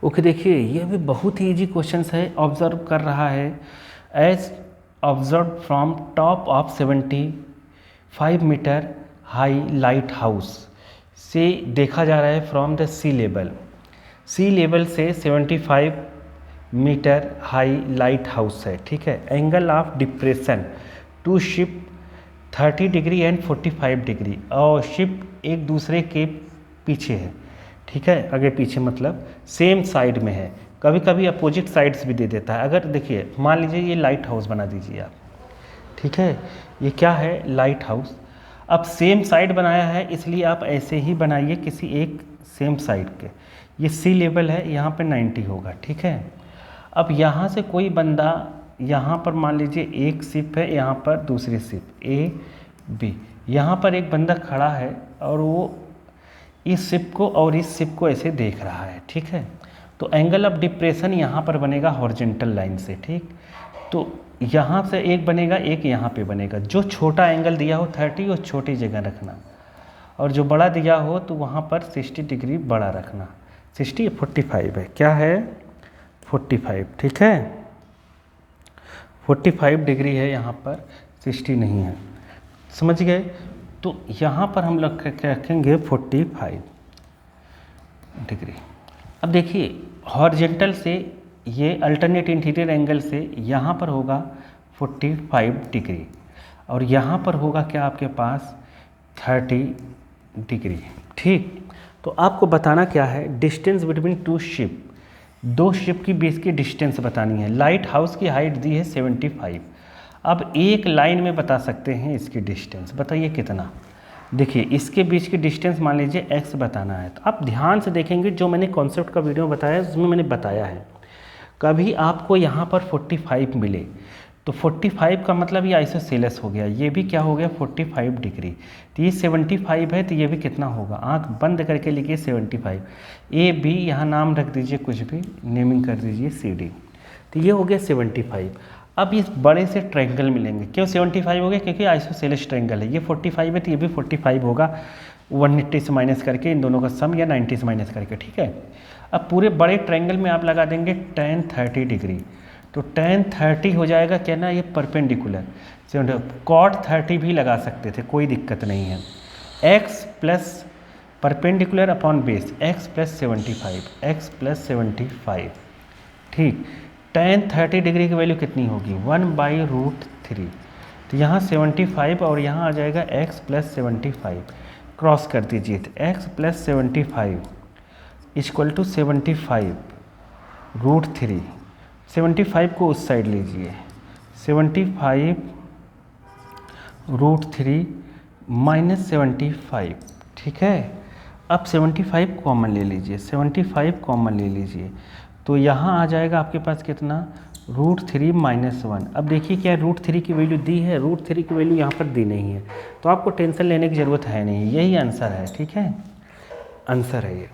Okay, देखिए ये भी बहुत ही ईजी क्वेश्चन है। ऑब्जर्व कर रहा है, as observe from top of 75 metre high lighthouse से देखा जा रहा है फ्रॉम द सी लेवल से 75 मीटर हाई लाइट हाउस है, ठीक है। Angle of depression to ship 30 degree and 45 degree, और शिप एक दूसरे के पीछे है, ठीक है। आगे पीछे मतलब सेम साइड में है, कभी कभी अपोजिट साइड्स भी दे देता है। अगर देखिए मान लीजिए ये लाइट हाउस बना दीजिए आप, ठीक है। ये क्या है? Light house. अब सेम साइड बनाया है इसलिए आप ऐसे ही बनाइए किसी एक सेम साइड के। ये सी लेवल है, यहाँ पे 90 होगा, ठीक है। अब यहाँ से कोई बंदा, यहाँ पर मान लीजिए एक शिप है, यहाँ पर दूसरी शिप ए बी, यहाँ पर एक बंदा खड़ा है और वो इस शिप को और इस शिप को ऐसे देख रहा है, ठीक है। तो एंगल ऑफ डिप्रेशन यहाँ पर बनेगा हॉरिजॉन्टल लाइन से, ठीक। तो यहाँ से एक बनेगा, एक यहाँ पे बनेगा। जो छोटा एंगल दिया हो 30 वो छोटी जगह रखना, और जो बड़ा दिया हो तो वहाँ पर 60 डिग्री बड़ा रखना। 60 45 है, क्या है? 45, ठीक है। 45 डिग्री है यहाँ पर, 60 नहीं है, समझ गए। तो यहाँ पर हम लोग रखेंगे 45 डिग्री। अब देखिए हॉरिजॉन्टल से ये अल्टरनेट इंटीरियर एंगल से यहाँ पर होगा 45 डिग्री, और यहाँ पर होगा क्या आपके पास 30 डिग्री, ठीक। तो आपको बताना क्या है? डिस्टेंस बिटवीन टू शिप, दो शिप की बीच की डिस्टेंस बतानी है। लाइट हाउस की हाइट दी है 75। अब एक लाइन में बता सकते हैं इसकी डिस्टेंस, बताइए कितना। देखिए इसके बीच की डिस्टेंस मान लीजिए x बताना है, तो आप ध्यान से देखेंगे जो मैंने कॉन्सेप्ट का वीडियो बताया उसमें मैंने बताया है। कभी आपको यहाँ पर 45 मिले तो 45 का मतलब ये आइसोसेलेस हो गया, ये भी क्या हो गया 45 डिग्री। तो ये 75 है, तो ये भी कितना होगा? आंख बंद करके लिखिए 75। ए बी यहाँ नाम रख दीजिए, कुछ भी नेमिंग कर दीजिए CD। तो ये हो गया 75। अब इस बड़े से ट्रायंगल मिलेंगे, क्यों 75 हो गया? क्योंकि आइसोसेलेस ट्रायंगल है। ये 45 है तो ये भी 45 होगा, 180 से माइनस करके इन दोनों का सम, या 90 से माइनस करके, ठीक है। अब पूरे बड़े ट्रायंगल में आप लगा देंगे tan 30 डिग्री, तो tan 30 हो जाएगा क्या ना, ये परपेंडिकुलर। cot 30 भी लगा सकते थे, कोई दिक्कत नहीं है। x plus perpendicular upon base x plus 75, ठीक। tan 30 डिग्री की वैल्यू कितनी होगी? 1/√3। तो यहाँ 75 और यहाँ आ जाएगा x प्लस 75, क्रॉस कर दीजिए। तो x प्लस 75 इक्वल टू 75√3। 75 को उस साइड लीजिए, 75√3 माइनस 75, ठीक है। अब 75 कॉमन ले लीजिए, 75 कॉमन ले लीजिए, तो यहाँ आ जाएगा आपके पास कितना? √3 माइनस 1। अब देखिए क्या √3 की वैल्यू दी है, √3 की वैल्यू यहाँ पर दी नहीं है, तो आपको टेंशन लेने की ज़रूरत है नहीं, यही आंसर है, ठीक है। आंसर है ये।